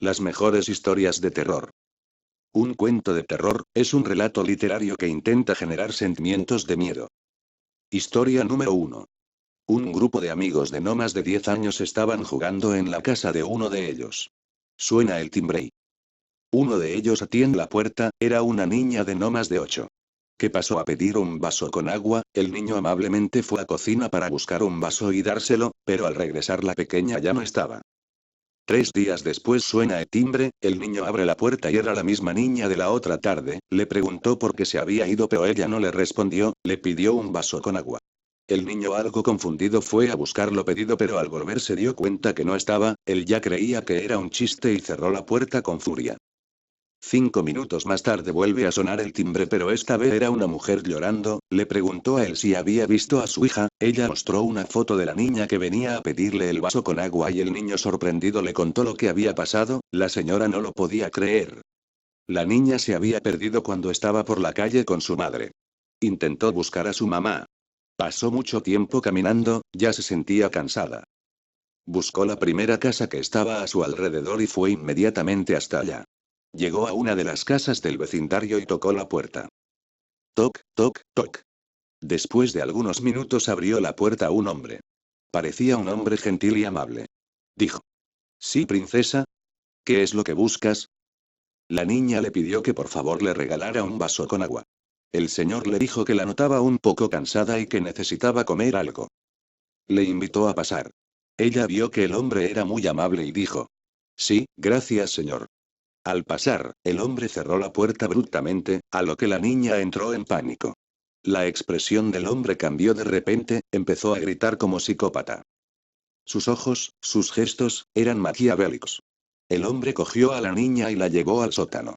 Las mejores historias de terror. Un cuento de terror es un relato literario que intenta generar sentimientos de miedo. Historia número 1. Un grupo de amigos de no más de 10 años estaban jugando en la casa de uno de ellos. Suena el timbre y uno de ellos atiende la puerta, era una niña de no más de 8. Que pasó a pedir un vaso con agua, el niño amablemente fue a cocina para buscar un vaso y dárselo, pero al regresar la pequeña ya no estaba. 3 días después suena el timbre, el niño abre la puerta y era la misma niña de la otra tarde, le preguntó por qué se había ido pero ella no le respondió, le pidió un vaso con agua. El niño algo confundido fue a buscar lo pedido pero al volver se dio cuenta que no estaba, él ya creía que era un chiste y cerró la puerta con furia. 5 minutos más tarde vuelve a sonar el timbre pero esta vez era una mujer llorando, le preguntó a él si había visto a su hija, ella mostró una foto de la niña que venía a pedirle el vaso con agua y el niño sorprendido le contó lo que había pasado, la señora no lo podía creer. La niña se había perdido cuando estaba por la calle con su madre. Intentó buscar a su mamá. Pasó mucho tiempo caminando, ya se sentía cansada. Buscó la primera casa que estaba a su alrededor y fue inmediatamente hasta allá. Llegó a una de las casas del vecindario y tocó la puerta. Toc, toc, toc. Después de algunos minutos abrió la puerta un hombre. Parecía un hombre gentil y amable. Dijo. Sí, princesa. ¿Qué es lo que buscas? La niña le pidió que por favor le regalara un vaso con agua. El señor le dijo que la notaba un poco cansada y que necesitaba comer algo. Le invitó a pasar. Ella vio que el hombre era muy amable y dijo. Sí, gracias señor. Al pasar, el hombre cerró la puerta abruptamente, a lo que la niña entró en pánico. La expresión del hombre cambió de repente, empezó a gritar como psicópata. Sus ojos, sus gestos, eran maquiavélicos. El hombre cogió a la niña y la llevó al sótano.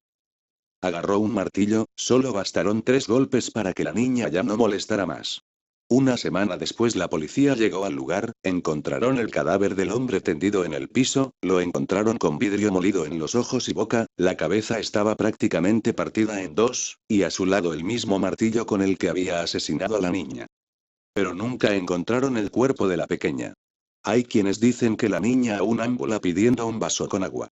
Agarró un martillo, solo bastaron 3 golpes para que la niña ya no molestara más. Una semana después la policía llegó al lugar, encontraron el cadáver del hombre tendido en el piso, lo encontraron con vidrio molido en los ojos y boca, la cabeza estaba prácticamente partida en dos, y a su lado el mismo martillo con el que había asesinado a la niña. Pero nunca encontraron el cuerpo de la pequeña. Hay quienes dicen que la niña aún ambula pidiendo un vaso con agua.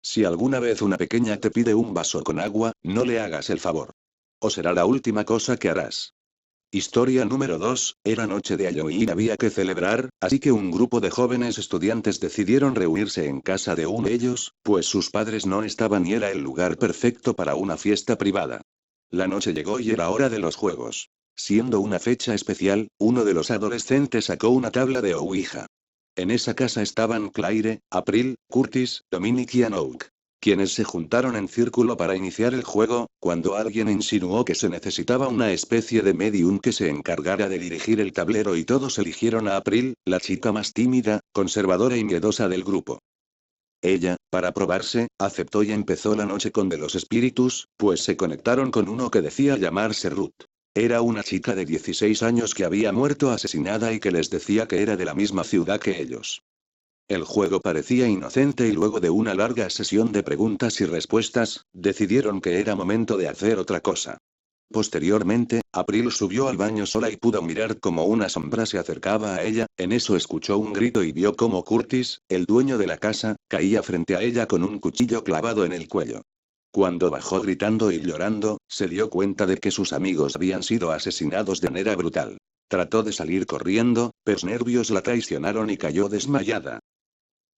Si alguna vez una pequeña te pide un vaso con agua, no le hagas el favor. O será la última cosa que harás. Historia número 2, era noche de Halloween y había que celebrar, así que un grupo de jóvenes estudiantes decidieron reunirse en casa de uno de ellos, pues sus padres no estaban y era el lugar perfecto para una fiesta privada. La noche llegó y era hora de los juegos. Siendo una fecha especial, uno de los adolescentes sacó una tabla de Ouija. En esa casa estaban Claire, April, Curtis, Dominic y Anouk, quienes se juntaron en círculo para iniciar el juego, cuando alguien insinuó que se necesitaba una especie de medium que se encargara de dirigir el tablero y todos eligieron a April, la chica más tímida, conservadora y miedosa del grupo. Ella, para probarse, aceptó y empezó la noche con de los espíritus, pues se conectaron con uno que decía llamarse Ruth. Era una chica de 16 años que había muerto asesinada y que les decía que era de la misma ciudad que ellos. El juego parecía inocente y luego de una larga sesión de preguntas y respuestas, decidieron que era momento de hacer otra cosa. Posteriormente, April subió al baño sola y pudo mirar cómo una sombra se acercaba a ella, en eso escuchó un grito y vio cómo Curtis, el dueño de la casa, caía frente a ella con un cuchillo clavado en el cuello. Cuando bajó gritando y llorando, se dio cuenta de que sus amigos habían sido asesinados de manera brutal. Trató de salir corriendo, pero los nervios la traicionaron y cayó desmayada.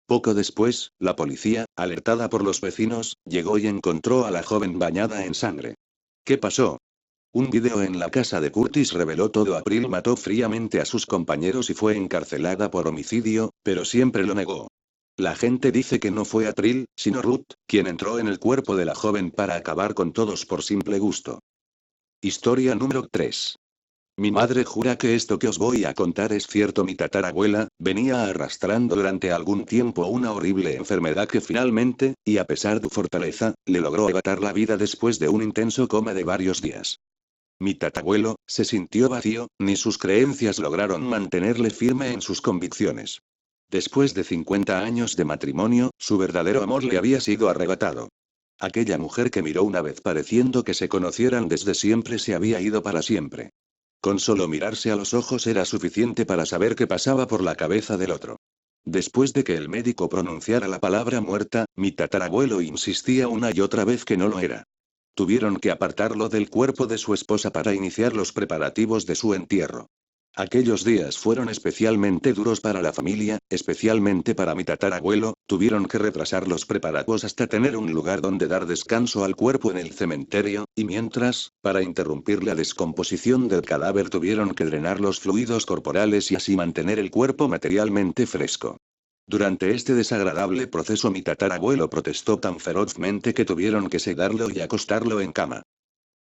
Poco después, la policía, alertada por los vecinos, llegó y encontró a la joven bañada en sangre. ¿Qué pasó? Un video en la casa de Curtis reveló todo. April mató fríamente a sus compañeros y fue encarcelada por homicidio, pero siempre lo negó. La gente dice que no fue April, sino Ruth, quien entró en el cuerpo de la joven para acabar con todos por simple gusto. Historia número 3. Mi madre jura que esto que os voy a contar es cierto. Mi tatarabuela, venía arrastrando durante algún tiempo una horrible enfermedad que finalmente, y a pesar de su fortaleza, le logró arrebatar la vida después de un intenso coma de varios días. Mi tatarabuelo, se sintió vacío, ni sus creencias lograron mantenerle firme en sus convicciones. Después de 50 años de matrimonio, su verdadero amor le había sido arrebatado. Aquella mujer que miró una vez pareciendo que se conocieran desde siempre se había ido para siempre. Con solo mirarse a los ojos era suficiente para saber qué pasaba por la cabeza del otro. Después de que el médico pronunciara la palabra muerta, mi tatarabuelo insistía una y otra vez que no lo era. Tuvieron que apartarlo del cuerpo de su esposa para iniciar los preparativos de su entierro. Aquellos días fueron especialmente duros para la familia, especialmente para mi tatarabuelo, tuvieron que retrasar los preparativos hasta tener un lugar donde dar descanso al cuerpo en el cementerio, y mientras, para interrumpir la descomposición del cadáver tuvieron que drenar los fluidos corporales y así mantener el cuerpo materialmente fresco. Durante este desagradable proceso mi tatarabuelo protestó tan ferozmente que tuvieron que sedarlo y acostarlo en cama.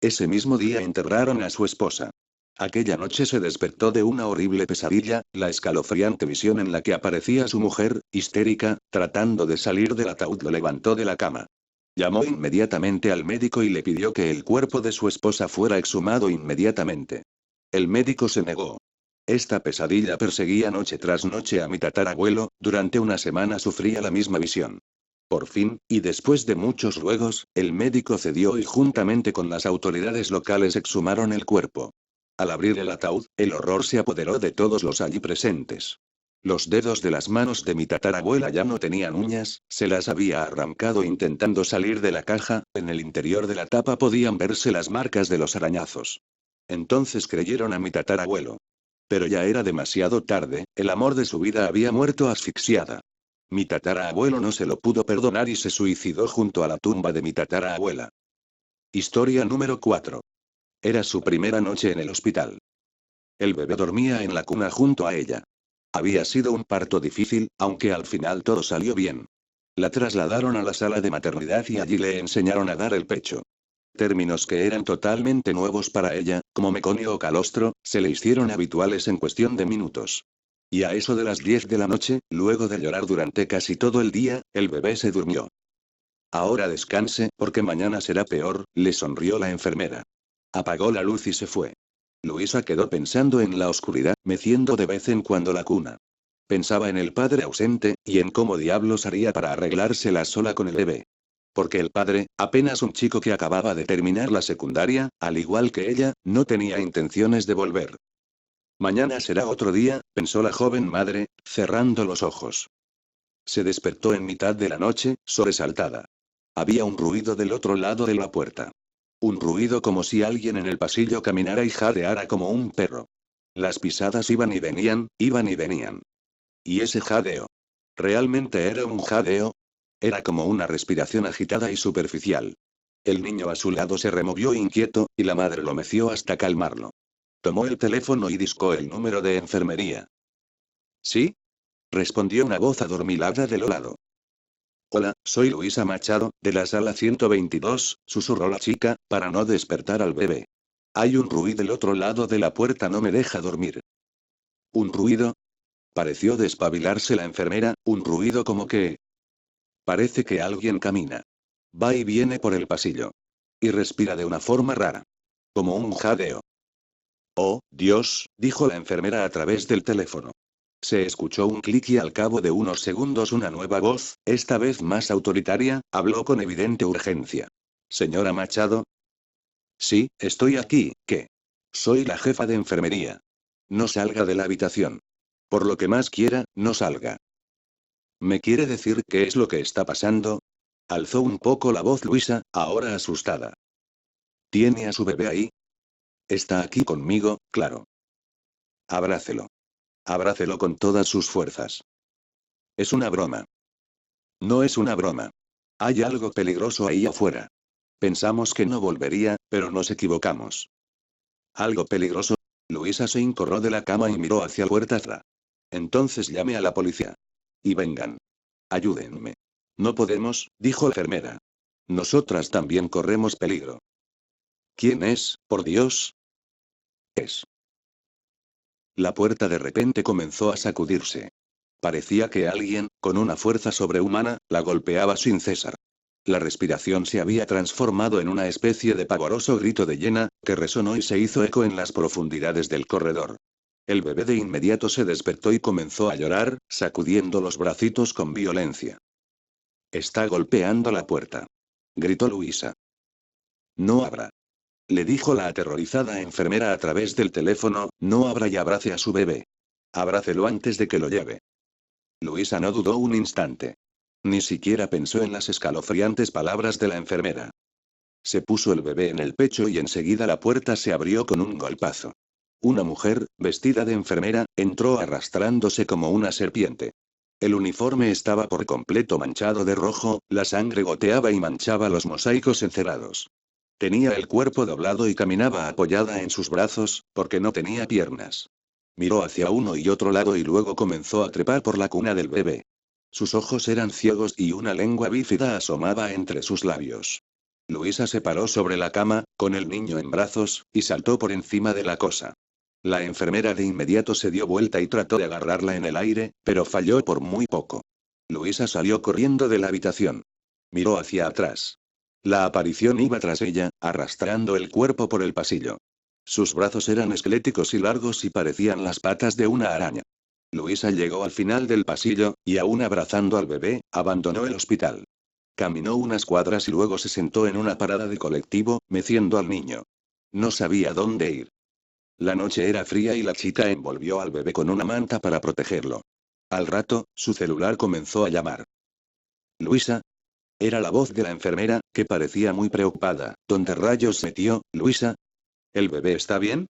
Ese mismo día enterraron a su esposa. Aquella noche se despertó de una horrible pesadilla, la escalofriante visión en la que aparecía su mujer, histérica, tratando de salir del ataúd lo levantó de la cama. Llamó inmediatamente al médico y le pidió que el cuerpo de su esposa fuera exhumado inmediatamente. El médico se negó. Esta pesadilla perseguía noche tras noche a mi tatarabuelo, durante una semana sufría la misma visión. Por fin, y después de muchos ruegos, el médico cedió y juntamente con las autoridades locales exhumaron el cuerpo. Al abrir el ataúd, el horror se apoderó de todos los allí presentes. Los dedos de las manos de mi tatarabuela ya no tenían uñas, se las había arrancado intentando salir de la caja, en el interior de la tapa podían verse las marcas de los arañazos. Entonces creyeron a mi tatarabuelo. Pero ya era demasiado tarde, el amor de su vida había muerto asfixiada. Mi tatarabuelo no se lo pudo perdonar y se suicidó junto a la tumba de mi tatarabuela. Historia número 4. Era su primera noche en el hospital. El bebé dormía en la cuna junto a ella. Había sido un parto difícil, aunque al final todo salió bien. La trasladaron a la sala de maternidad y allí le enseñaron a dar el pecho. Términos que eran totalmente nuevos para ella, como meconio o calostro, se le hicieron habituales en cuestión de minutos. Y a eso de las 10 de la noche, luego de llorar durante casi todo el día, el bebé se durmió. Ahora descanse, porque mañana será peor, le sonrió la enfermera. Apagó la luz y se fue. Luisa quedó pensando en la oscuridad, meciendo de vez en cuando la cuna. Pensaba en el padre ausente, y en cómo diablos haría para arreglársela sola con el bebé. Porque el padre, apenas un chico que acababa de terminar la secundaria, al igual que ella, no tenía intenciones de volver. Mañana será otro día, pensó la joven madre, cerrando los ojos. Se despertó en mitad de la noche, sobresaltada. Había un ruido del otro lado de la puerta. Un ruido como si alguien en el pasillo caminara y jadeara como un perro. Las pisadas iban y venían, iban y venían. ¿Y ese jadeo? ¿Realmente era un jadeo? Era como una respiración agitada y superficial. El niño a su lado se removió inquieto, y la madre lo meció hasta calmarlo. Tomó el teléfono y discó el número de enfermería. ¿Sí? Respondió una voz adormilada del lado. Hola, soy Luisa Machado, de la sala 122, susurró la chica, para no despertar al bebé. Hay un ruido del otro lado de la puerta, no me deja dormir. ¿Un ruido? Pareció despabilarse la enfermera, un ruido como que... Parece que alguien camina. Va y viene por el pasillo. Y respira de una forma rara. Como un jadeo. Oh, Dios, dijo la enfermera a través del teléfono. Se escuchó un clic y al cabo de unos segundos una nueva voz, esta vez más autoritaria, habló con evidente urgencia. Señora Machado. Sí, estoy aquí, ¿qué? Soy la jefa de enfermería. No salga de la habitación. Por lo que más quiera, no salga. ¿Me quiere decir qué es lo que está pasando? Alzó un poco la voz Luisa, ahora asustada. ¿Tiene a su bebé ahí? Está aquí conmigo, claro. Abrácelo. Abrácelo con todas sus fuerzas. Es una broma. No es una broma. Hay algo peligroso ahí afuera. Pensamos que no volvería, pero nos equivocamos. ¿Algo peligroso? Luisa se incorró de la cama y miró hacia la puerta. Entonces llame a la policía. Y vengan. Ayúdenme. No podemos, dijo la enfermera. Nosotras también corremos peligro. ¿Quién es, por Dios? Es. La puerta de repente comenzó a sacudirse. Parecía que alguien, con una fuerza sobrehumana, la golpeaba sin cesar. La respiración se había transformado en una especie de pavoroso grito de hiena, que resonó y se hizo eco en las profundidades del corredor. El bebé de inmediato se despertó y comenzó a llorar, sacudiendo los bracitos con violencia. Está golpeando la puerta. Gritó Luisa. No abra. Le dijo la aterrorizada enfermera a través del teléfono, no abra y abrace a su bebé. Abrácelo antes de que lo lleve. Luisa no dudó un instante. Ni siquiera pensó en las escalofriantes palabras de la enfermera. Se puso el bebé en el pecho y enseguida la puerta se abrió con un golpazo. Una mujer, vestida de enfermera, entró arrastrándose como una serpiente. El uniforme estaba por completo manchado de rojo, la sangre goteaba y manchaba los mosaicos encerrados. Tenía el cuerpo doblado y caminaba apoyada en sus brazos, porque no tenía piernas. Miró hacia uno y otro lado y luego comenzó a trepar por la cuna del bebé. Sus ojos eran ciegos y una lengua bífida asomaba entre sus labios. Luisa se paró sobre la cama, con el niño en brazos, y saltó por encima de la cosa. La enfermera de inmediato se dio vuelta y trató de agarrarla en el aire, pero falló por muy poco. Luisa salió corriendo de la habitación. Miró hacia atrás. La aparición iba tras ella, arrastrando el cuerpo por el pasillo. Sus brazos eran esqueléticos y largos y parecían las patas de una araña. Luisa llegó al final del pasillo, y aún abrazando al bebé, abandonó el hospital. Caminó unas cuadras y luego se sentó en una parada de colectivo, meciendo al niño. No sabía dónde ir. La noche era fría y la chica envolvió al bebé con una manta para protegerlo. Al rato, su celular comenzó a llamar. Luisa. Era la voz de la enfermera, que parecía muy preocupada. ¿Dónde rayos metió, Luisa? ¿El bebé está bien?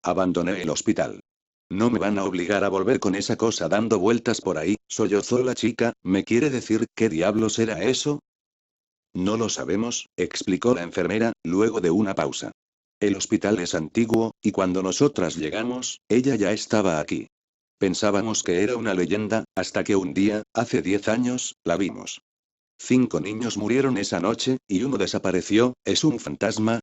Abandoné el hospital. No me van a obligar a volver con esa cosa dando vueltas por ahí, sollozó la chica. ¿Me quiere decir qué diablos era eso? No lo sabemos, explicó la enfermera, luego de una pausa. El hospital es antiguo, y cuando nosotras llegamos, ella ya estaba aquí. Pensábamos que era una leyenda, hasta que un día, hace 10 años, la vimos. 5 niños murieron esa noche, y uno desapareció. ¿Es un fantasma?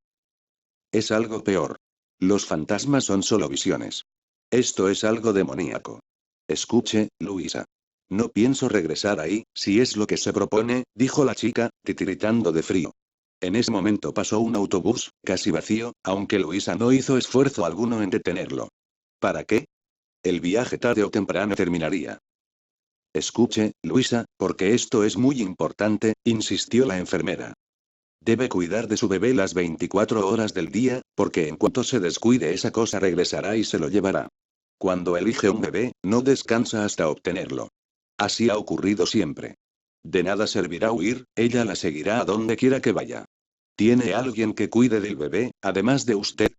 Es algo peor. Los fantasmas son solo visiones. Esto es algo demoníaco. Escuche, Luisa. No pienso regresar ahí, si es lo que se propone, dijo la chica, titiritando de frío. En ese momento pasó un autobús, casi vacío, aunque Luisa no hizo esfuerzo alguno en detenerlo. ¿Para qué? El viaje tarde o temprano terminaría. Escuche, Luisa, porque esto es muy importante, insistió la enfermera. Debe cuidar de su bebé las 24 horas del día, porque en cuanto se descuide esa cosa regresará y se lo llevará. Cuando elige un bebé, no descansa hasta obtenerlo. Así ha ocurrido siempre. De nada servirá huir, ella la seguirá a donde quiera que vaya. ¿Tiene alguien que cuide del bebé, además de usted?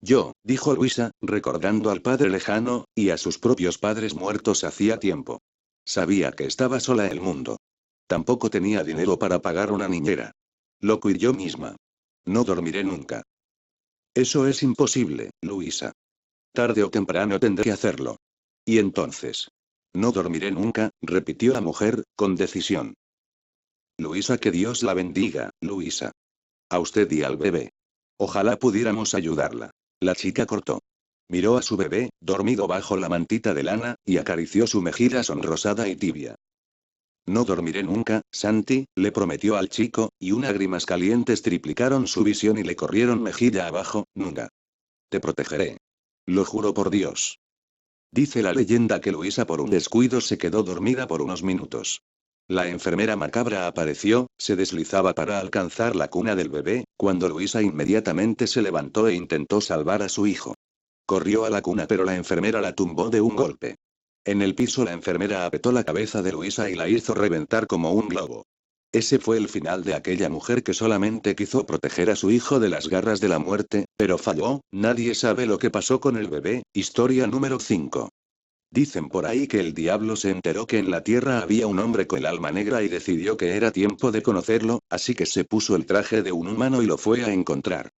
Yo, dijo Luisa, recordando al padre lejano, y a sus propios padres muertos hacía tiempo. Sabía que estaba sola en el mundo. Tampoco tenía dinero para pagar una niñera. Lo cuidé yo misma. No dormiré nunca. Eso es imposible, Luisa. Tarde o temprano tendré que hacerlo. Y entonces. No dormiré nunca, repitió la mujer, con decisión. Luisa, que Dios la bendiga, Luisa. A usted y al bebé. Ojalá pudiéramos ayudarla. La chica cortó. Miró a su bebé, dormido bajo la mantita de lana, y acarició su mejilla sonrosada y tibia. No dormiré nunca, Santi, le prometió al chico, y unas lágrimas calientes triplicaron su visión y le corrieron mejilla abajo. Nunca. Te protegeré. Lo juro por Dios. Dice la leyenda que Luisa por un descuido se quedó dormida por unos minutos. La enfermera macabra apareció, se deslizaba para alcanzar la cuna del bebé, cuando Luisa inmediatamente se levantó e intentó salvar a su hijo. Corrió a la cuna pero la enfermera la tumbó de un golpe. En el piso la enfermera apretó la cabeza de Luisa y la hizo reventar como un globo. Ese fue el final de aquella mujer que solamente quiso proteger a su hijo de las garras de la muerte, pero falló. Nadie sabe lo que pasó con el bebé. Historia número 5. Dicen por ahí que el diablo se enteró que en la tierra había un hombre con el alma negra y decidió que era tiempo de conocerlo, así que se puso el traje de un humano y lo fue a encontrar.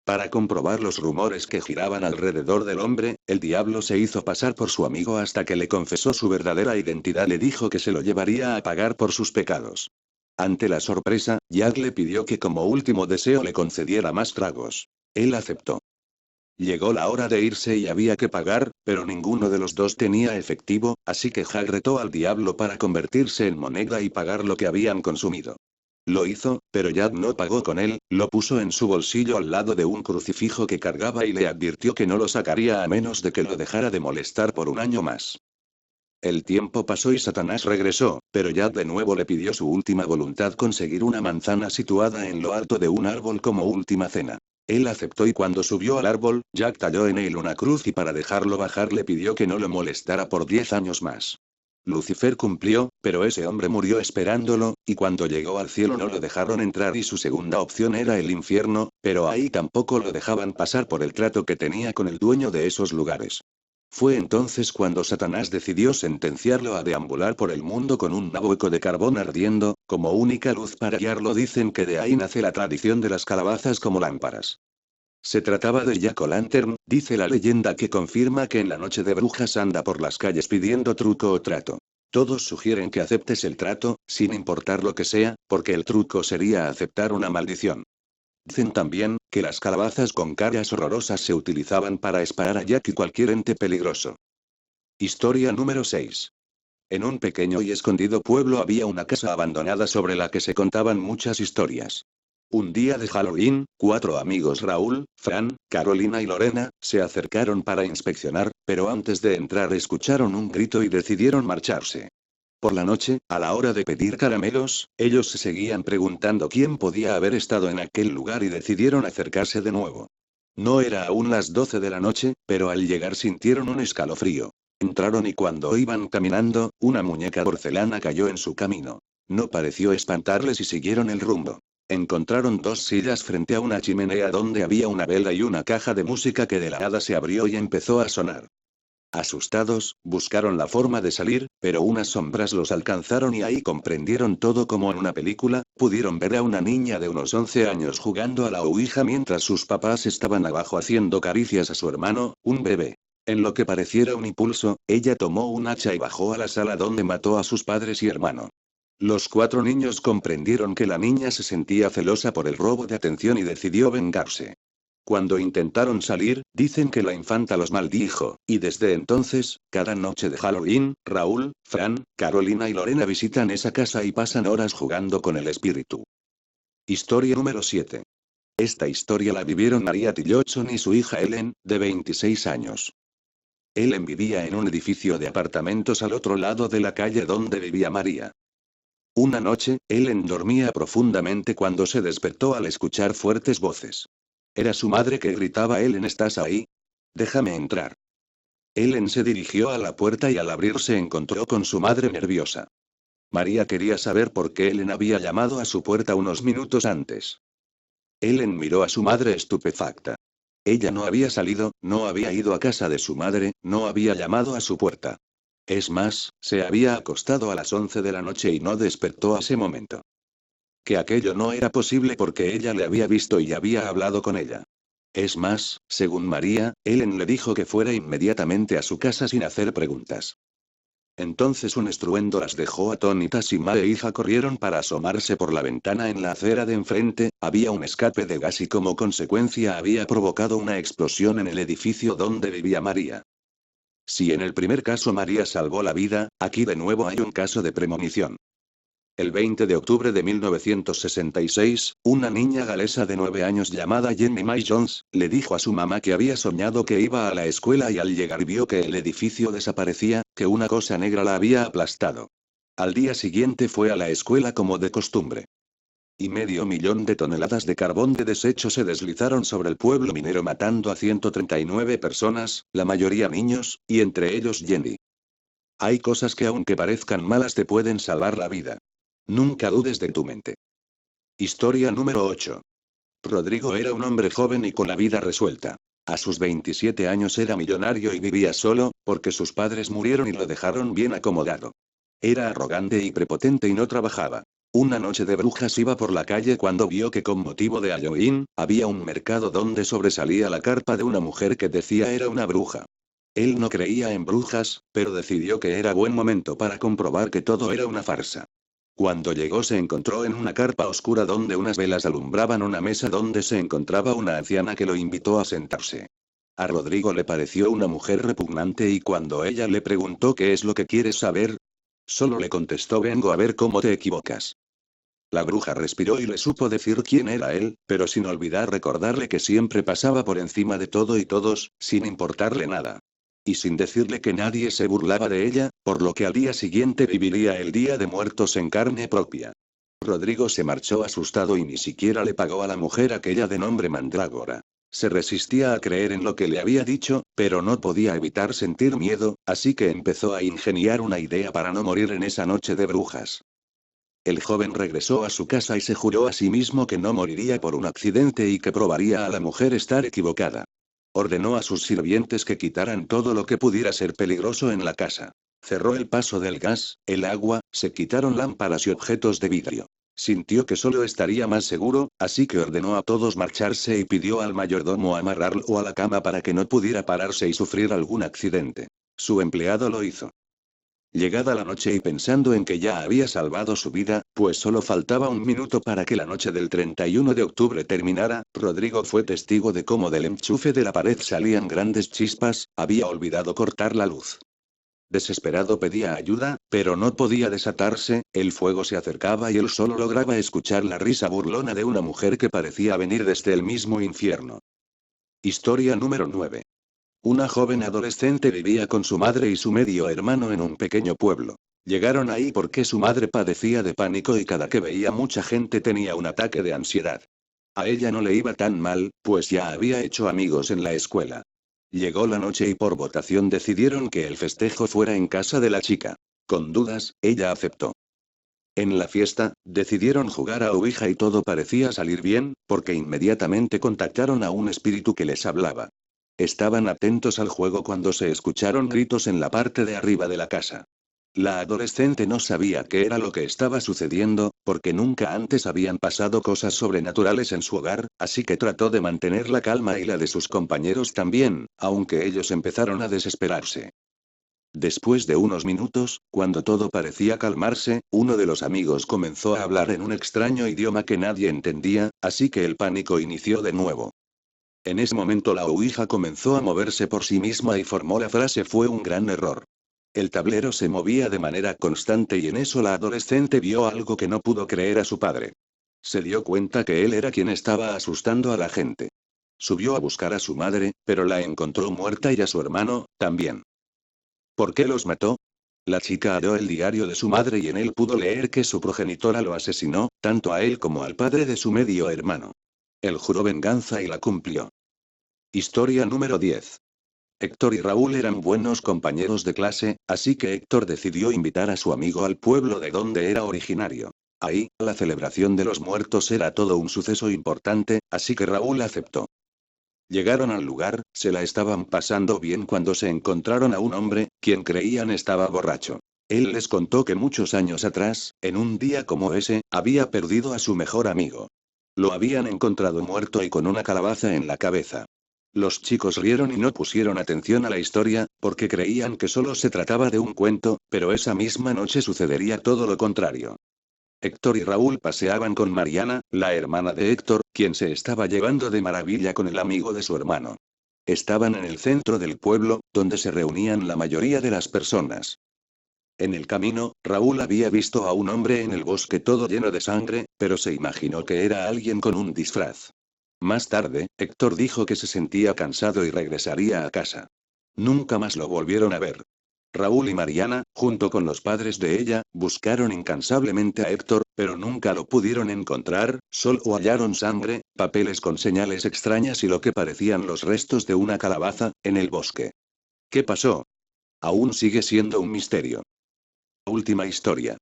Para comprobar los rumores que giraban alrededor del hombre, el diablo se hizo pasar por su amigo hasta que le confesó su verdadera identidad. Le dijo que se lo llevaría a pagar por sus pecados. Ante la sorpresa, Jack le pidió que como último deseo le concediera más tragos. Él aceptó. Llegó la hora de irse y había que pagar, pero ninguno de los dos tenía efectivo, así que Jack retó al diablo para convertirse en moneda y pagar lo que habían consumido. Lo hizo, pero Jack no pagó con él, lo puso en su bolsillo al lado de un crucifijo que cargaba y le advirtió que no lo sacaría a menos de que lo dejara de molestar por un año más. El tiempo pasó y Satanás regresó, pero Jack de nuevo le pidió su última voluntad: conseguir una manzana situada en lo alto de un árbol como última cena. Él aceptó y cuando subió al árbol, Jack talló en él una cruz y para dejarlo bajar le pidió que no lo molestara por 10 años más. Lucifer cumplió, pero ese hombre murió esperándolo, y cuando llegó al cielo no lo dejaron entrar y su segunda opción era el infierno, pero ahí tampoco lo dejaban pasar por el trato que tenía con el dueño de esos lugares. Fue entonces cuando Satanás decidió sentenciarlo a deambular por el mundo con un nabo de carbón ardiendo, como única luz para guiarlo. Dicen que de ahí nace la tradición de las calabazas como lámparas. Se trataba de Jack O'Lantern, dice la leyenda que confirma que en la noche de brujas anda por las calles pidiendo truco o trato. Todos sugieren que aceptes el trato, sin importar lo que sea, porque el truco sería aceptar una maldición. Dicen también, que las calabazas con caras horrorosas se utilizaban para esperar a Jack y cualquier ente peligroso. Historia número 6. En un pequeño y escondido pueblo había una casa abandonada sobre la que se contaban muchas historias. Un día de Halloween, 4 amigos Raúl, Fran, Carolina y Lorena, se acercaron para inspeccionar, pero antes de entrar escucharon un grito y decidieron marcharse. Por la noche, a la hora de pedir caramelos, ellos se seguían preguntando quién podía haber estado en aquel lugar y decidieron acercarse de nuevo. No era aún las 12 de la noche, pero al llegar sintieron un escalofrío. Entraron y cuando iban caminando, una muñeca porcelana cayó en su camino. No pareció espantarles y siguieron el rumbo. Encontraron 2 sillas frente a una chimenea donde había una vela y una caja de música que de la nada se abrió y empezó a sonar. Asustados, buscaron la forma de salir, pero unas sombras los alcanzaron y ahí comprendieron todo como en una película. Pudieron ver a una niña de unos 11 años jugando a la ouija mientras sus papás estaban abajo haciendo caricias a su hermano, un bebé. En lo que pareciera un impulso, ella tomó un hacha y bajó a la sala donde mató a sus padres y hermano. Los 4 niños comprendieron que la niña se sentía celosa por el robo de atención y decidió vengarse. Cuando intentaron salir, dicen que la infanta los maldijo, y desde entonces, cada noche de Halloween, Raúl, Fran, Carolina y Lorena visitan esa casa y pasan horas jugando con el espíritu. Historia número 7. Esta historia la vivieron María Tillotson y su hija Ellen, de 26 años. Ellen vivía en un edificio de apartamentos al otro lado de la calle donde vivía María. Una noche, Ellen dormía profundamente cuando se despertó al escuchar fuertes voces. Era su madre que gritaba: Ellen, ¿estás ahí? Déjame entrar. Ellen se dirigió a la puerta y al abrir se encontró con su madre nerviosa. María quería saber por qué Ellen había llamado a su puerta unos minutos antes. Ellen miró a su madre estupefacta. Ella no había salido, no había ido a casa de su madre, no había llamado a su puerta. Es más, se había acostado a las 11 de la noche y no despertó a ese momento. Que aquello no era posible porque ella le había visto y había hablado con ella. Es más, según María, Ellen le dijo que fuera inmediatamente a su casa sin hacer preguntas. Entonces un estruendo las dejó atónitas y madre e hija corrieron para asomarse por la ventana en la acera de enfrente. Había un escape de gas y como consecuencia había provocado una explosión en el edificio donde vivía María. Si en el primer caso María salvó la vida, aquí de nuevo hay un caso de premonición. El 20 de octubre de 1966, una niña galesa de 9 años llamada Jenny May Jones, le dijo a su mamá que había soñado que iba a la escuela y al llegar vio que el edificio desaparecía, que una cosa negra la había aplastado. Al día siguiente fue a la escuela como de costumbre. Y 500.000 de toneladas de carbón de desecho se deslizaron sobre el pueblo minero matando a 139 personas, la mayoría niños, y entre ellos Jenny. Hay cosas que aunque parezcan malas te pueden salvar la vida. Nunca dudes de tu mente. Historia número 8. Rodrigo era un hombre joven y con la vida resuelta. A sus 27 años era millonario y vivía solo, porque sus padres murieron y lo dejaron bien acomodado. Era arrogante y prepotente y no trabajaba. Una noche de brujas iba por la calle cuando vio que con motivo de Halloween, había un mercado donde sobresalía la carpa de una mujer que decía era una bruja. Él no creía en brujas, pero decidió que era buen momento para comprobar que todo era una farsa. Cuando llegó se encontró en una carpa oscura donde unas velas alumbraban una mesa donde se encontraba una anciana que lo invitó a sentarse. A Rodrigo le pareció una mujer repugnante y cuando ella le preguntó qué es lo que quieres saber, solo le contestó: vengo a ver cómo te equivocas. La bruja respiró y le supo decir quién era él, pero sin olvidar recordarle que siempre pasaba por encima de todo y todos, sin importarle nada. Y sin decirle que nadie se burlaba de ella, por lo que al día siguiente viviría el Día de Muertos en carne propia. Rodrigo se marchó asustado y ni siquiera le pagó a la mujer aquella de nombre Mandrágora. Se resistía a creer en lo que le había dicho, pero no podía evitar sentir miedo, así que empezó a ingeniar una idea para no morir en esa noche de brujas. El joven regresó a su casa y se juró a sí mismo que no moriría por un accidente y que probaría a la mujer estar equivocada. Ordenó a sus sirvientes que quitaran todo lo que pudiera ser peligroso en la casa. Cerró el paso del gas, el agua, se quitaron lámparas y objetos de vidrio. Sintió que solo estaría más seguro, así que ordenó a todos marcharse y pidió al mayordomo amarrarlo a la cama para que no pudiera pararse y sufrir algún accidente. Su empleado lo hizo. Llegada la noche y pensando en que ya había salvado su vida, pues solo faltaba un minuto para que la noche del 31 de octubre terminara, Rodrigo fue testigo de cómo del enchufe de la pared salían grandes chispas, había olvidado cortar la luz. Desesperado pedía ayuda, pero no podía desatarse, el fuego se acercaba y él solo lograba escuchar la risa burlona de una mujer que parecía venir desde el mismo infierno. Historia número 9. Una joven adolescente vivía con su madre y su medio hermano en un pequeño pueblo. Llegaron ahí porque su madre padecía de pánico y cada que veía mucha gente tenía un ataque de ansiedad. A ella no le iba tan mal, pues ya había hecho amigos en la escuela. Llegó la noche y por votación decidieron que el festejo fuera en casa de la chica. Con dudas, ella aceptó. En la fiesta, decidieron jugar a Ouija y todo parecía salir bien, porque inmediatamente contactaron a un espíritu que les hablaba. Estaban atentos al juego cuando se escucharon gritos en la parte de arriba de la casa. La adolescente no sabía qué era lo que estaba sucediendo, porque nunca antes habían pasado cosas sobrenaturales en su hogar, así que trató de mantener la calma y la de sus compañeros también, aunque ellos empezaron a desesperarse. Después de unos minutos, cuando todo parecía calmarse, uno de los amigos comenzó a hablar en un extraño idioma que nadie entendía, así que el pánico inició de nuevo. En ese momento la ouija comenzó a moverse por sí misma y formó la frase "fue un gran error". El tablero se movía de manera constante y en eso la adolescente vio algo que no pudo creer a su padre. Se dio cuenta que él era quien estaba asustando a la gente. Subió a buscar a su madre, pero la encontró muerta y a su hermano, también. ¿Por qué los mató? La chica halló el diario de su madre y en él pudo leer que su progenitora lo asesinó, tanto a él como al padre de su medio hermano. Él juró venganza y la cumplió. Historia número 10. Héctor y Raúl eran buenos compañeros de clase, así que Héctor decidió invitar a su amigo al pueblo de donde era originario. Ahí, la celebración de los muertos era todo un suceso importante, así que Raúl aceptó. Llegaron al lugar, se la estaban pasando bien cuando se encontraron a un hombre, quien creían estaba borracho. Él les contó que muchos años atrás, en un día como ese, había perdido a su mejor amigo. Lo habían encontrado muerto y con una calabaza en la cabeza. Los chicos rieron y no pusieron atención a la historia, porque creían que solo se trataba de un cuento, pero esa misma noche sucedería todo lo contrario. Héctor y Raúl paseaban con Mariana, la hermana de Héctor, quien se estaba llevando de maravilla con el amigo de su hermano. Estaban en el centro del pueblo, donde se reunían la mayoría de las personas. En el camino, Raúl había visto a un hombre en el bosque todo lleno de sangre, pero se imaginó que era alguien con un disfraz. Más tarde, Héctor dijo que se sentía cansado y regresaría a casa. Nunca más lo volvieron a ver. Raúl y Mariana, junto con los padres de ella, buscaron incansablemente a Héctor, pero nunca lo pudieron encontrar, solo hallaron sangre, papeles con señales extrañas y lo que parecían los restos de una calabaza, en el bosque. ¿Qué pasó? Aún sigue siendo un misterio. Última historia.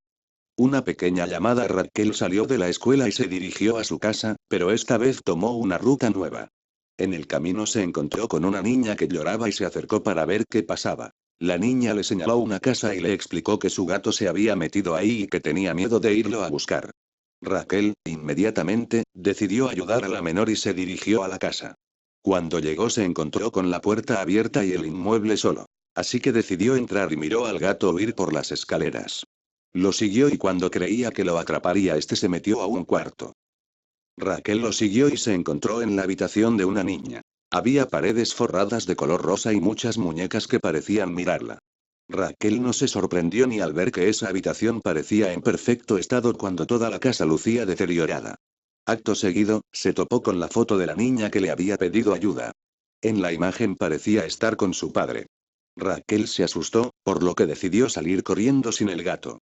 Una pequeña llamada Raquel salió de la escuela y se dirigió a su casa, pero esta vez tomó una ruta nueva. En el camino se encontró con una niña que lloraba y se acercó para ver qué pasaba. La niña le señaló una casa y le explicó que su gato se había metido ahí y que tenía miedo de irlo a buscar. Raquel, inmediatamente, decidió ayudar a la menor y se dirigió a la casa. Cuando llegó se encontró con la puerta abierta y el inmueble solo. Así que decidió entrar y miró al gato huir por las escaleras. Lo siguió y cuando creía que lo atraparía este se metió a un cuarto. Raquel lo siguió y se encontró en la habitación de una niña. Había paredes forradas de color rosa y muchas muñecas que parecían mirarla. Raquel no se sorprendió ni al ver que esa habitación parecía en perfecto estado cuando toda la casa lucía deteriorada. Acto seguido, se topó con la foto de la niña que le había pedido ayuda. En la imagen parecía estar con su padre. Raquel se asustó, por lo que decidió salir corriendo sin el gato.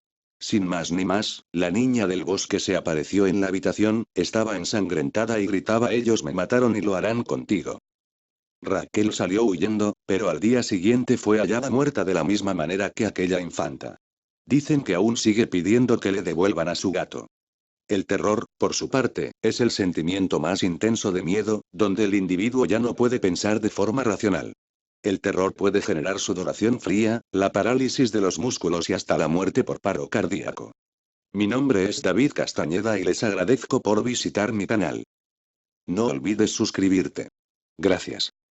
Sin más ni más, la niña del bosque se apareció en la habitación, estaba ensangrentada y gritaba: ellos me mataron y lo harán contigo. Raquel salió huyendo, pero al día siguiente fue hallada muerta de la misma manera que aquella infanta. Dicen que aún sigue pidiendo que le devuelvan a su gato. El terror, por su parte, es el sentimiento más intenso de miedo, donde el individuo ya no puede pensar de forma racional. El terror puede generar sudoración fría, la parálisis de los músculos y hasta la muerte por paro cardíaco. Mi nombre es David Castañeda y les agradezco por visitar mi canal. No olvides suscribirte. Gracias.